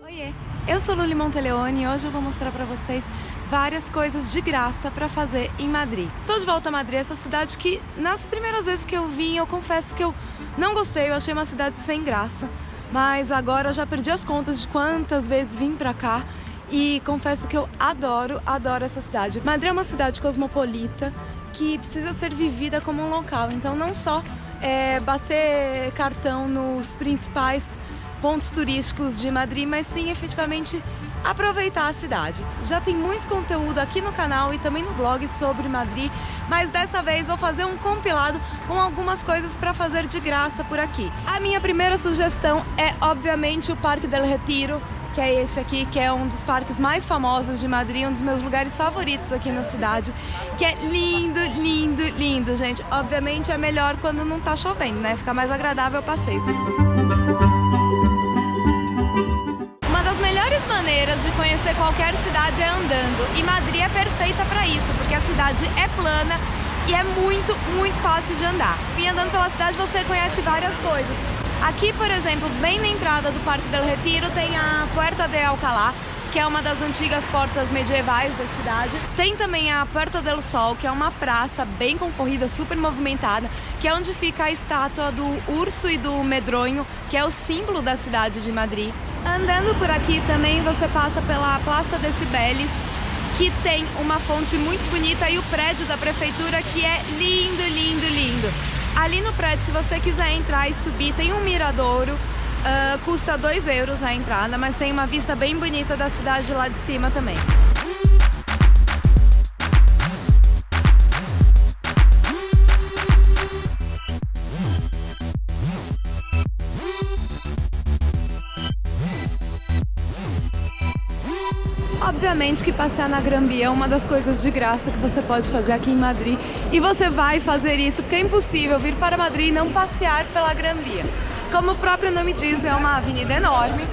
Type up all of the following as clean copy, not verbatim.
Oiê, eu sou Luli Monteleone e hoje eu vou mostrar pra vocês várias coisas de graça pra fazer em Madrid. Tô de volta a Madrid, essa cidade que nas primeiras vezes que eu vim, eu confesso que eu não gostei, eu achei uma cidade sem graça. Mas agora eu já perdi as contas de quantas vezes vim pra cá e confesso que eu adoro essa cidade. Madrid é uma cidade cosmopolita que precisa ser vivida como um local, então não só bater cartão nos principais pontos turísticos de Madrid, mas sim efetivamente aproveitar a cidade. Já tem muito conteúdo aqui no canal e também no blog sobre Madrid, mas dessa vez vou fazer um compilado com algumas coisas para fazer de graça por aqui. A minha primeira sugestão é obviamente o Parque del Retiro, que é esse aqui, que é um dos parques mais famosos de Madrid, um dos meus lugares favoritos aqui na cidade, que é lindo, lindo, lindo, gente. Obviamente é melhor quando não tá chovendo, né? Fica mais agradável o passeio. Maneiras de conhecer qualquer cidade é andando, e Madrid é perfeita para isso, porque a cidade é plana e é muito fácil de andar. E andando pela cidade você conhece várias coisas. Aqui, por exemplo, bem na entrada do Parque del Retiro tem a Puerta de Alcalá, que é uma das antigas portas medievais da cidade. Tem também a Puerta del Sol, que é uma praça bem concorrida, super movimentada, que é onde fica a estátua do urso e do medronho, que é o símbolo da cidade de Madrid. Andando por aqui também você passa pela Plaça de Cibeles, que tem uma fonte muito bonita, e o prédio da prefeitura, que é lindo, lindo, lindo. Ali no prédio, se você quiser entrar e subir, tem um miradouro, custa 2 euros a entrada, mas tem uma vista bem bonita da cidade lá de cima também. Obviamente que passear na Gran Via é uma das coisas de graça que você pode fazer aqui em Madrid, e você vai fazer isso porque é impossível vir para Madrid e não passear pela Gran Via. Como o próprio nome diz, é uma avenida enorme,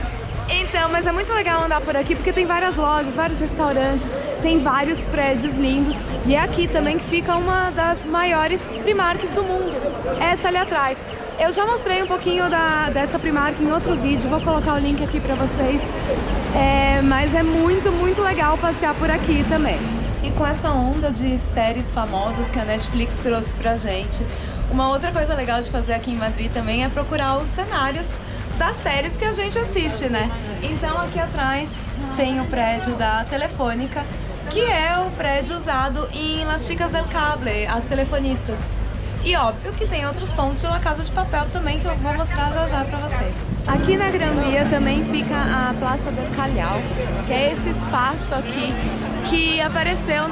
então, mas é muito legal andar por aqui porque tem várias lojas, vários restaurantes, tem vários prédios lindos, e é aqui também que fica uma das maiores Primarks do mundo, essa ali atrás. Eu já mostrei um pouquinho dessa Primark em outro vídeo, vou colocar o link aqui pra vocês, mas é muito legal passear por aqui também. E com essa onda de séries famosas que a Netflix trouxe pra gente, uma outra coisa legal de fazer aqui em Madrid também é procurar os cenários das séries que a gente assiste, né? Então aqui atrás tem o prédio da Telefônica, que é o prédio usado em Las Chicas del Cable, as telefonistas. E óbvio que tem outros pontos de La Casa de Papel também, que eu vou mostrar já pra vocês. Aqui na Gran Via também fica a Plaça del Callao, que é esse espaço aqui que apareceu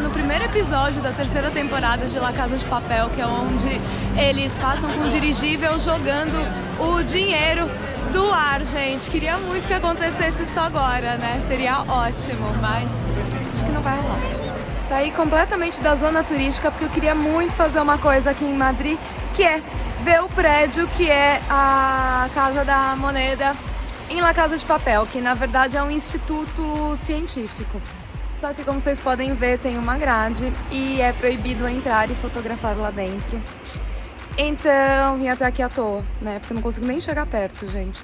no primeiro episódio da 3ª temporada de La Casa de Papel, que é onde eles passam com um dirigível jogando o dinheiro do ar, gente. Queria muito que acontecesse isso agora, né? Seria ótimo, mas acho que não vai rolar. Saí completamente da zona turística porque eu queria muito fazer uma coisa aqui em Madrid, que é ver o prédio que é a Casa da Moneda em La Casa de Papel, que na verdade é um instituto científico. Só que, como vocês podem ver, tem uma grade e é proibido entrar e fotografar lá dentro. Então vim até aqui à toa, né? Porque eu não consigo nem chegar perto, gente.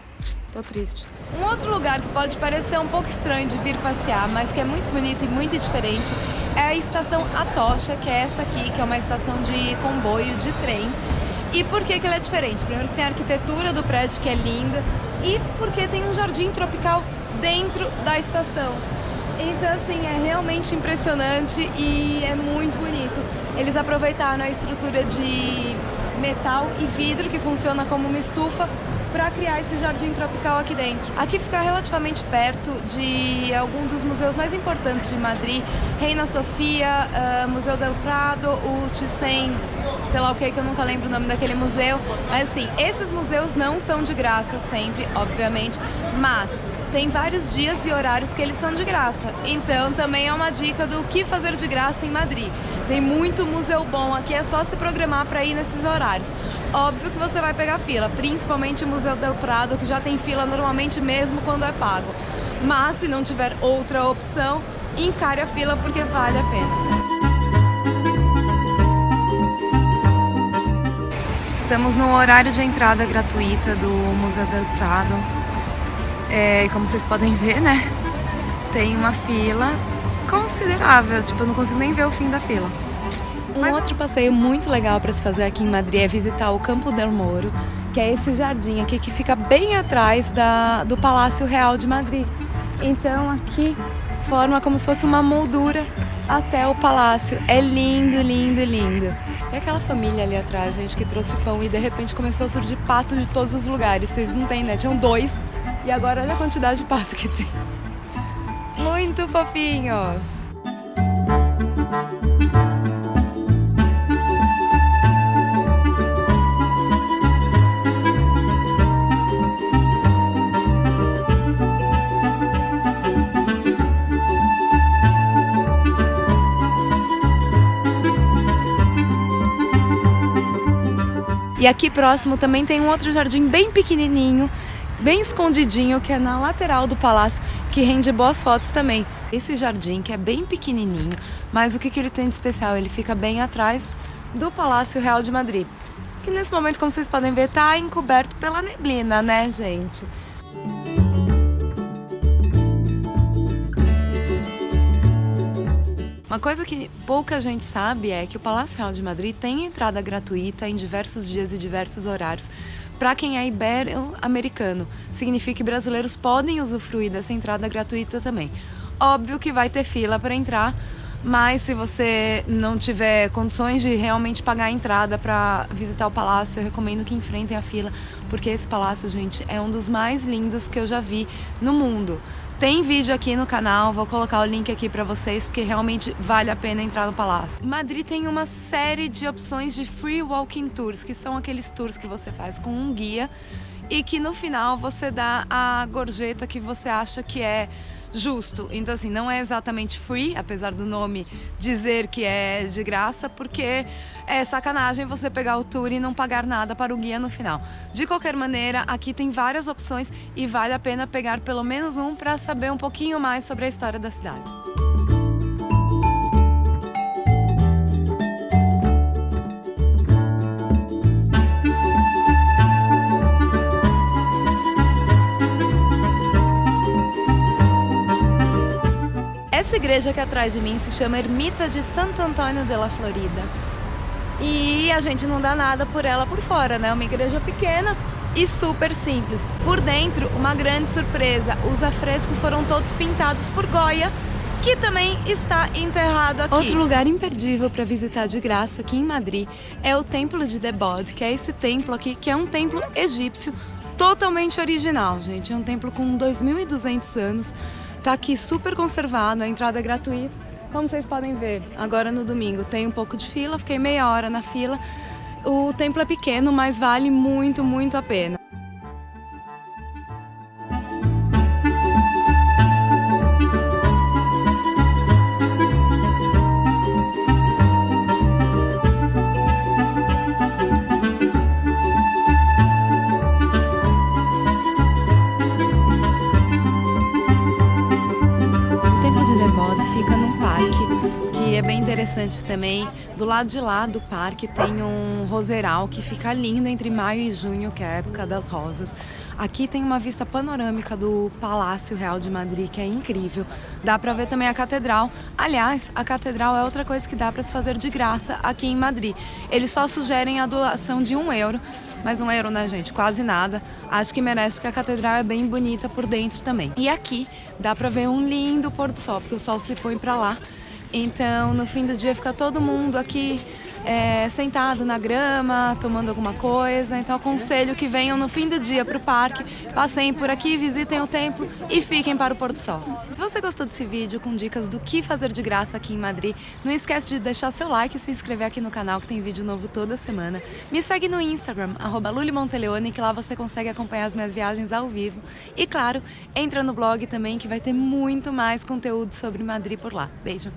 Tô triste. Um outro lugar que pode parecer um pouco estranho de vir passear, mas que é muito bonito e muito diferente, é a estação Atocha, que é essa aqui, que é uma estação de comboio, de trem. E por que ela é diferente? Primeiro que tem a arquitetura do prédio, que é linda, e porque tem um jardim tropical dentro da estação. Então, assim, é realmente impressionante e é muito bonito. Eles aproveitaram a estrutura de metal e vidro, que funciona como uma estufa, para criar esse jardim tropical aqui dentro. Aqui fica relativamente perto de alguns dos museus mais importantes de Madrid, Reina Sofia, Museu del Prado, o Thyssen, sei lá o que eu nunca lembro o nome daquele museu, mas assim, esses museus não são de graça sempre, obviamente, mas tem vários dias e horários que eles são de graça, então também é uma dica do que fazer de graça em Madrid. Tem muito museu bom aqui, é só se programar para ir nesses horários. Óbvio que você vai pegar fila, principalmente o Museu del Prado, que já tem fila normalmente mesmo quando é pago. Mas se não tiver outra opção, encare a fila porque vale a pena. Estamos no horário de entrada gratuita do Museu del Prado. E como vocês podem ver, né, tem uma fila considerável, tipo, eu não consigo nem ver o fim da fila. Um outro passeio muito legal para se fazer aqui em Madrid é visitar o Campo del Moro, que é esse jardim aqui que fica bem atrás do Palácio Real de Madrid. Então aqui forma como se fosse uma moldura até o palácio. É lindo, lindo, lindo. E aquela família ali atrás, gente, que trouxe pão e de repente começou a surgir pato de todos os lugares. Vocês não tem, né? Tinham 2 e agora olha a quantidade de pato que tem. Muito fofinhos! E aqui próximo também tem um outro jardim bem pequenininho, bem escondidinho, que é na lateral do palácio, que rende boas fotos também. Esse jardim que é bem pequenininho, mas o que ele tem de especial? Ele fica bem atrás do Palácio Real de Madrid, que nesse momento, como vocês podem ver, tá encoberto pela neblina, né, gente? Uma coisa que pouca gente sabe é que o Palácio Real de Madrid tem entrada gratuita em diversos dias e diversos horários para quem é ibero-americano. Significa que brasileiros podem usufruir dessa entrada gratuita também. Óbvio que vai ter fila para entrar, mas se você não tiver condições de realmente pagar a entrada para visitar o palácio, eu recomendo que enfrentem a fila, porque esse palácio, gente, é um dos mais lindos que eu já vi no mundo. Tem vídeo aqui no canal, vou colocar o link aqui pra vocês, porque realmente vale a pena entrar no palácio. Madrid tem uma série de opções de free walking tours, que são aqueles tours que você faz com um guia e que no final você dá a gorjeta que você acha que é justo. Então assim, não é exatamente free, apesar do nome dizer que é de graça, porque é sacanagem você pegar o tour e não pagar nada para o guia no final. De qualquer maneira, aqui tem várias opções e vale a pena pegar pelo menos um para saber um pouquinho mais sobre a história da cidade. Essa igreja aqui atrás de mim se chama Ermita de Santo Antônio de la Florida. E a gente não dá nada por ela por fora, né? Uma igreja pequena e super simples. Por dentro, uma grande surpresa. Os afrescos foram todos pintados por Goya, que também está enterrado aqui. Outro lugar imperdível para visitar de graça aqui em Madrid é o Templo de Debod, que é esse templo aqui, que é um templo egípcio totalmente original, gente. É um templo com 2.200 anos. Tá aqui super conservado, a entrada é gratuita. Como vocês podem ver, agora no domingo tem um pouco de fila, fiquei meia hora na fila. O templo é pequeno, mas vale muito, muito a pena. É bem interessante também. Do lado de lá do parque tem um roseral que fica lindo entre maio e junho, que é a época das rosas. Aqui tem uma vista panorâmica do Palácio Real de Madrid, que é incrível. Dá pra ver também a catedral. Aliás, a catedral é outra coisa que dá pra se fazer de graça aqui em Madrid. Eles só sugerem a doação de €1, mas €1, né, gente? Quase nada. Acho que merece, porque a catedral é bem bonita por dentro também. E aqui dá pra ver um lindo pôr do sol, porque o sol se põe pra lá. Então, no fim do dia, fica todo mundo aqui sentado na grama, tomando alguma coisa. Então, aconselho que venham no fim do dia para o parque, passeiem por aqui, visitem o templo e fiquem para o pôr do sol. Se você gostou desse vídeo com dicas do que fazer de graça aqui em Madrid, não esquece de deixar seu like e se inscrever aqui no canal, que tem vídeo novo toda semana. Me segue no Instagram, @lulimonteleone, que lá você consegue acompanhar as minhas viagens ao vivo. E claro, entra no blog também, que vai ter muito mais conteúdo sobre Madrid por lá. Beijo!